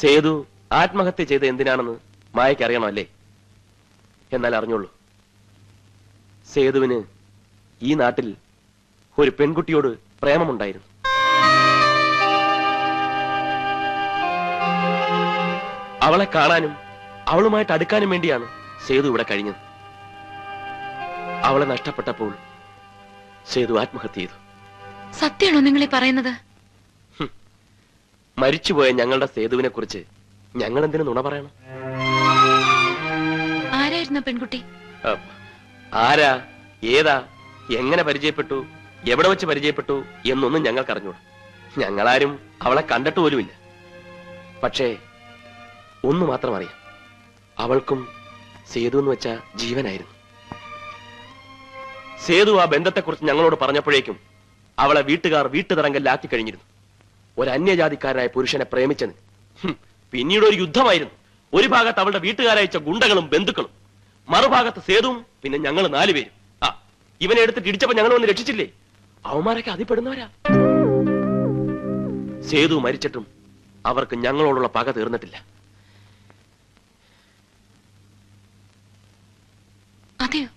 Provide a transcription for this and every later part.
സേതു ആത്മഹത്യ ചെയ്ത് എന്തിനാണെന്ന് മായയ്ക്ക് അറിയണമല്ലേ? എന്നാൽ അറിഞ്ഞോളൂ, സേതുവിന് ഈ നാട്ടിൽ ഒരു പെൺകുട്ടിയോട് പ്രേമമുണ്ടായിരുന്നു. അവളെ കാണാനും അവളുമായിട്ട് അടുക്കാനും വേണ്ടിയാണ് സേതു ഇവിടെ കഴിഞ്ഞത്. അവളെ നഷ്ടപ്പെട്ടപ്പോൾ സേതു ആത്മഹത്യ ചെയ്തു. സത്യമാണോ നിങ്ങളീ പറയുന്നത്? മരിച്ചുപോയ ഞങ്ങളുടെ സേതുവിനെ കുറിച്ച് ഞങ്ങൾ എന്തിനു നുണ പറയണം? ആരായിരുന്നു പെൺകുട്ടി? ആരാ, ഏതാ, എങ്ങനെ പരിചയപ്പെട്ടു, എവിടെ വെച്ച് പരിചയപ്പെട്ടു എന്നൊന്നും ഞങ്ങൾക്ക് അറിഞ്ഞൂടാ. ഞങ്ങളാരും അവളെ കണ്ടിട്ട് പോലുമില്ല. പക്ഷേ ഒന്ന് മാത്രം അറിയാം, അവൾക്കും സേതു എന്ന് വെച്ച ജീവനായിരുന്നു. സേതു ആ ബന്ധത്തെക്കുറിച്ച് ഞങ്ങളോട് പറഞ്ഞപ്പോഴേക്കും അവളെ വീട്ടുകാർ വീട്ടുതടങ്കലിലാക്കി കഴിഞ്ഞിരുന്നു. ഒരു അന്യജാതിക്കാരനായ പുരുഷനെ പ്രേമിച്ചത്. പിന്നീട് ഒരു യുദ്ധമായിരുന്നു. ഒരു ഭാഗത്ത് അവളുടെ വീട്ടുകാരയച്ച ഗുണ്ടകളും ബന്ധുക്കളും, മറുഭാഗത്ത് സേതുവും, പിന്നെ ഞങ്ങൾ 4 പേരും. ഇവനെ എടുത്തിട്ട് ഇടിച്ചപ്പോ ഞങ്ങൾ വന്ന് രക്ഷിച്ചില്ലേ? അവന്മാരൊക്കെ അതിപ്പെടുന്നവരാ. സേതു മരിച്ചിട്ടും അവർക്ക് ഞങ്ങളോടുള്ള പക തീർന്നിട്ടില്ല. അതെയോ?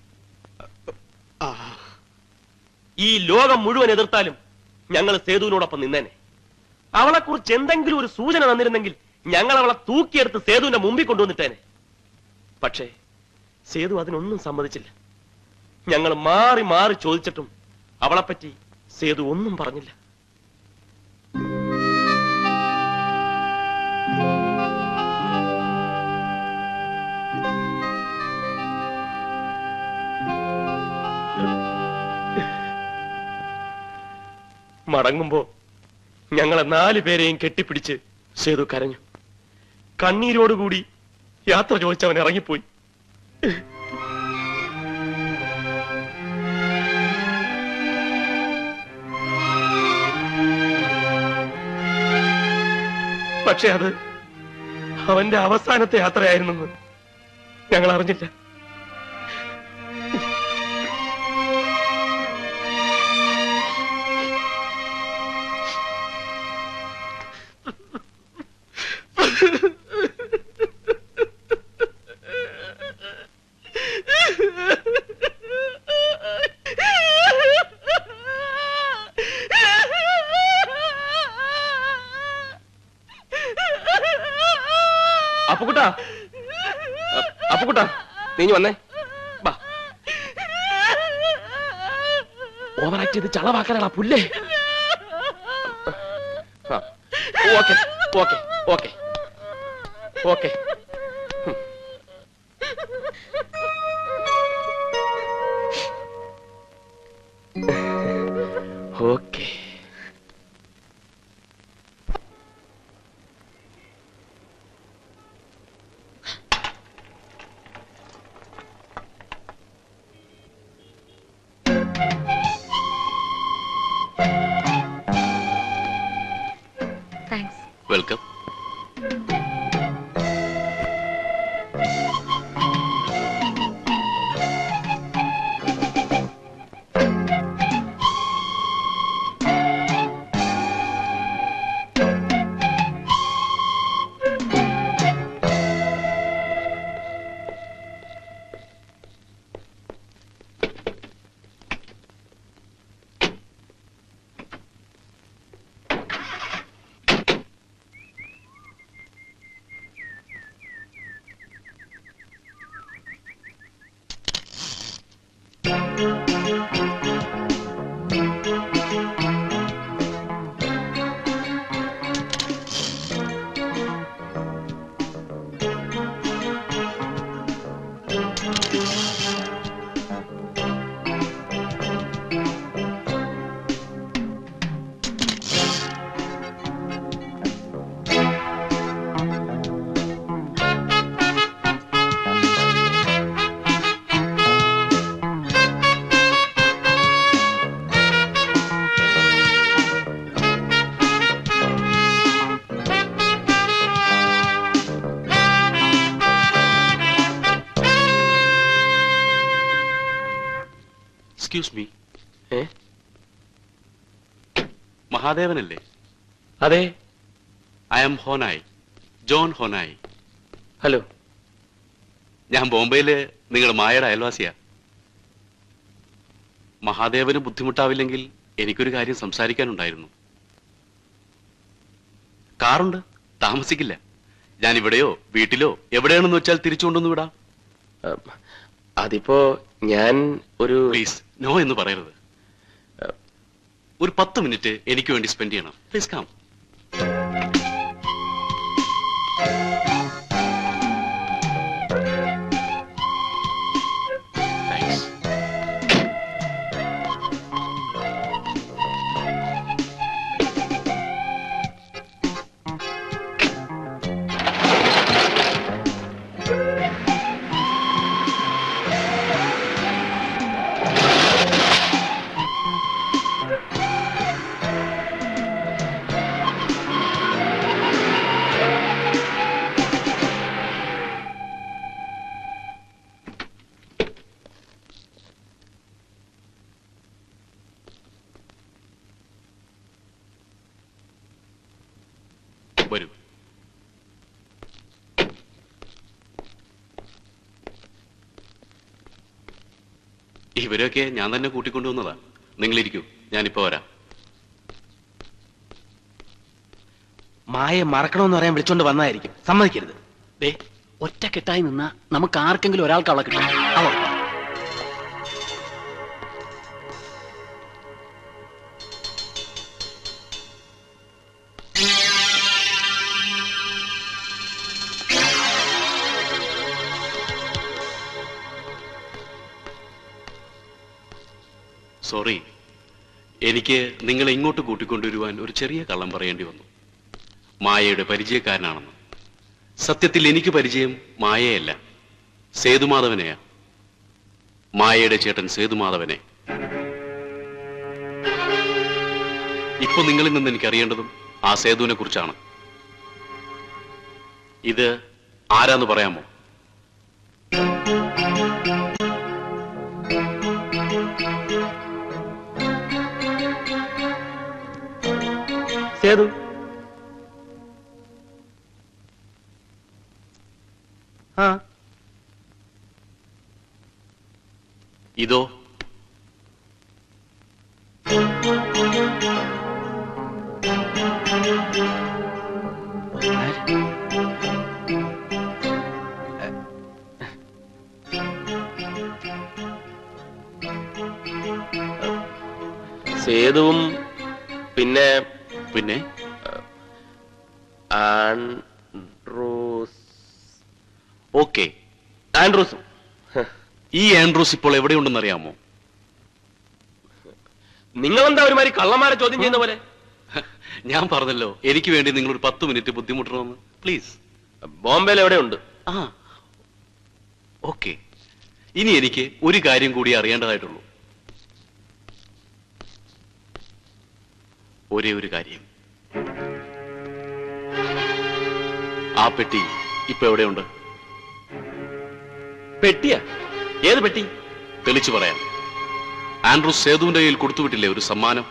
ഈ ലോകം മുഴുവൻ എതിർത്താലും ഞങ്ങൾ സേതുവിനോടൊപ്പം നിന്നേനെ. അവളെ കുറിച്ച് എന്തെങ്കിലും ഒരു സൂചന തന്നിരുന്നെങ്കിൽ ഞങ്ങൾ അവളെ തൂക്കിയെടുത്ത് സേതുവിന്റെ മുമ്പിൽ കൊണ്ടുവന്നിട്ടേനെ. പക്ഷേ സേതു അതിനൊന്നും സമ്മതിച്ചില്ല. ഞങ്ങൾ മാറി മാറി ചോദിച്ചിട്ടും അവളെപ്പറ്റി സേതു ഒന്നും പറഞ്ഞില്ല. മടങ്ങുമ്പോ ഞങ്ങളെ 4 പേരെയും കെട്ടിപ്പിടിച്ച് സേതു കരഞ്ഞു. കണ്ണീരോടുകൂടി യാത്ര ചോദിച്ചവൻ ഇറങ്ങിപ്പോയി. പക്ഷെ അത് അവന്റെ അവസാനത്തെ യാത്രയായിരുന്നെന്ന് ഞങ്ങൾ അറിഞ്ഞില്ല. അപ്പുകുട്ടാ, അപ്പുകുട്ടാ, നീ വന്നേ. ഓവറാക്ട് ചെയ്ത് ചളവാക്കാനാ പുല്ലേ. Okay okay okay okay. Okay. Thanks. Welcome. Excuse me, മഹാദേവനല്ലേ? അതെ. I am Honai, John Honai. Hello. ഞാൻ ബോംബെയില് നിങ്ങളുടെ മായയുടെ അയൽവാസിയാ. മഹാദേവന് ബുദ്ധിമുട്ടാവില്ലെങ്കിൽ എനിക്കൊരു കാര്യം സംസാരിക്കാനുണ്ടായിരുന്നു. കാറുണ്ട്, താമസിക്കില്ല. ഞാൻ ഇവിടെയോ വീട്ടിലോ എവിടെയാണെന്ന് വെച്ചാൽ തിരിച്ചുകൊണ്ടൊന്നു വിടാം. അതിപ്പോ ഞാൻ ഒരു പ്ലീസ് നോ എന്ന് പറയരുത്. ഒരു 10 മിനിറ്റ് എനിക്ക് വേണ്ടി സ്പെൻഡ് ചെയ്യണം. Please come. താങ്ക്സ്. വരൂ. ഇവരൊക്കെ ഞാൻ തന്നെ കൂട്ടിക്കൊണ്ടുവന്നതാ. നിങ്ങളിരിക്കൂ, ഞാനിപ്പോ വരാം. മായെ മറക്കണമെന്ന് പറയാൻ വിളിച്ചോണ്ട് വന്നതായിരിക്കും. സമ്മതിക്കരുത്. ദേ, ഒറ്റക്കെട്ടായി നിന്നാ നമുക്ക് ആർക്കെങ്കിലും ഒരാൾക്ക് അവളെ കിട്ടും. അവൾ സോറി, എനിക്ക് നിങ്ങളെ ഇങ്ങോട്ട് കൂട്ടിക്കൊണ്ടുവരുവാൻ ഒരു ചെറിയ കള്ളം പറയേണ്ടി വന്നു. മായയുടെ പരിചയക്കാരനാണെന്ന്. സത്യത്തിൽ എനിക്ക് പരിചയം മായയല്ല, സേതുമാധവനെയാ. മായയുടെ ചേട്ടൻ സേതുമാധവനെ. ഇപ്പൊ നിങ്ങളിൽ നിന്ന് എനിക്ക് അറിയേണ്ടതും ആ സേതുവിനെ കുറിച്ചാണ്. ഇത് ആരാന്ന് പറയാമോ? സേതു. ആ, ഇതോ? സേതുവും പിന്നെ പിന്നെ ആൻഡ്രൂസ്. ഓക്കെ, ആൻഡ്രൂസും. ഈ ആൻഡ്രൂസ് ഇപ്പോൾ എവിടെയുണ്ടെന്ന് അറിയാമോ? നിങ്ങളെന്താ ഒരുമാതിരി കള്ളന്മാരെ ചോദ്യം ചെയ്യുന്ന പോലെ? ഞാൻ പറഞ്ഞല്ലോ, എനിക്ക് വേണ്ടി നിങ്ങൾ ഒരു 10 മിനിറ്റ് ബുദ്ധിമുട്ടണമെന്ന്. പ്ലീസ്. ബോംബെയിൽ എവിടെയുണ്ട്? ആ, ഓക്കെ. ഇനി എനിക്ക് ഒരു കാര്യം കൂടി അറിയേണ്ടതായിട്ടുള്ളൂ. ഒരേ ഒരു കാര്യം. ആ പെട്ടി ഇപ്പൊ എവിടെയുണ്ട്? പെട്ടിയാ? ഏത് പെട്ടി? തെളിച്ചു പറയാം. ആൻഡ്രൂസ് സേതുവിന്റെ കയ്യിൽ കൊടുത്തുവിട്ടില്ലേ ഒരു സമ്മാനം,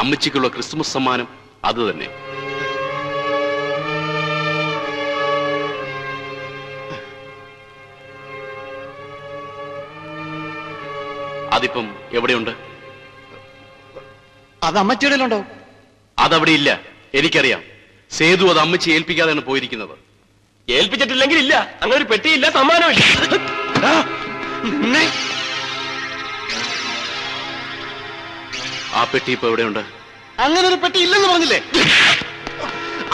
അമ്മച്ചിക്കുള്ള ക്രിസ്മസ് സമ്മാനം? അത് തന്നെ. അതിപ്പം എവിടെയുണ്ട്? അത് അമ്മച്ചിയുടെയിലുണ്ടോ? അതവിടെ ഇല്ല, എനിക്കറിയാം. സേതു അത് അമ്മച്ചി ഏൽപ്പിക്കാതെയാണ് പോയിരിക്കുന്നത്. ഏൽപ്പിച്ചിട്ടില്ലെങ്കിൽ ഇല്ല. അങ്ങനെ ഒരു പെട്ടിയില്ല, സമ്മാനമില്ല. ആ പെട്ടി ഇപ്പൊ എവിടെയുണ്ട്? അങ്ങനെ ഒരു പെട്ടി ഇല്ലെന്ന് പറഞ്ഞില്ലേ?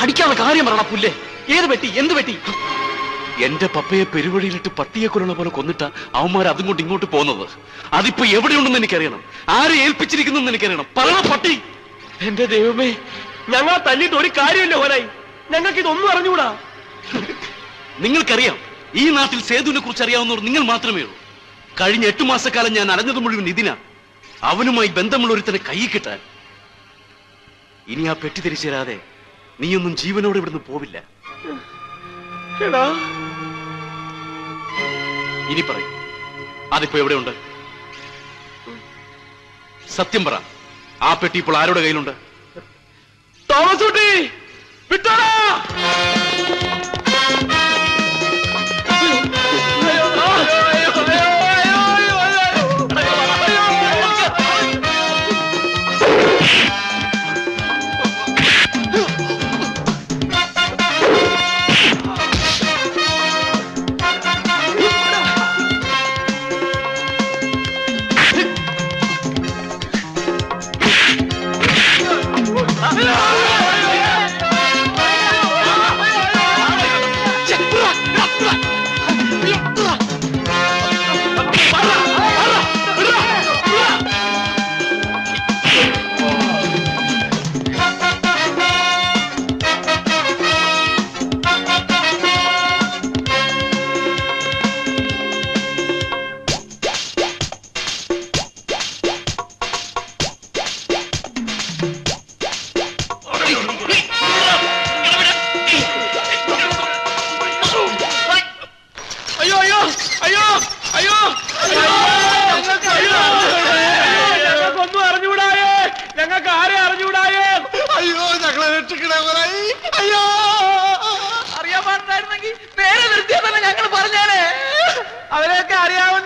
അടിക്കാനുള്ള കാര്യം പറയണ പുല്ലേ. ഏത് പെട്ടി? എന്ത് പെട്ടി? എന്റെ പപ്പയെ പെരുവഴിയിലിട്ട് പട്ടിയെ കൊല്ലണ പോലെ കൊന്നിട്ട അവന്മാർ അതും കൊണ്ട് ഇങ്ങോട്ട് പോകുന്നത്. അതിപ്പോ എവിടെയുണ്ടെന്ന് എനിക്കറിയണം. ആരെ ഏൽപ്പിച്ചിരിക്കുന്നു എനിക്കറിയണം. പറയണ പട്ടി. എന്റെ ദൈവമേ, ഞങ്ങളെ തല്ലിയിട്ട് ഒരു കാര്യമില്ല ഹോനായി. ഞങ്ങൾക്ക് ഇതൊന്നും അറിഞ്ഞുകൂടാ. നിങ്ങൾക്കറിയാം, ഈ നാട്ടിൽ സേതുവിനെ കുറിച്ച് അറിയാവുന്നവർ നിങ്ങൾ മാത്രമേ ഉള്ളൂ. കഴിഞ്ഞ 8 മാസക്കാലം ഞാൻ അലഞ്ഞത് മുഴുവൻ ഇതിനാ, അവനുമായി ബന്ധമുള്ള ഒരുത്തനെ കൈ കിട്ടാൻ. ഇനി ആ പെട്ടി തിരിച്ചു തരാതെ നീയൊന്നും ജീവനോടെ ഇവിടുന്ന് പോവില്ല. എടാ, ഇനി പറയും, അതിപ്പോ എവിടെയുണ്ട്? സത്യം പറ, ആ പെട്ടി ഇപ്പോൾ ആരുടെ കയ്യിലുണ്ട്? തോമസ് കുട്ടി, വിട്ടോടാ. അയ്യോ അറിയാൻ പാടില്ലായിരുന്നെങ്കിൽ നേരെ നിർത്തിയാ തന്നെ ഞങ്ങൾ പറഞ്ഞേനെ. അവരെയൊക്കെ അറിയാവുന്ന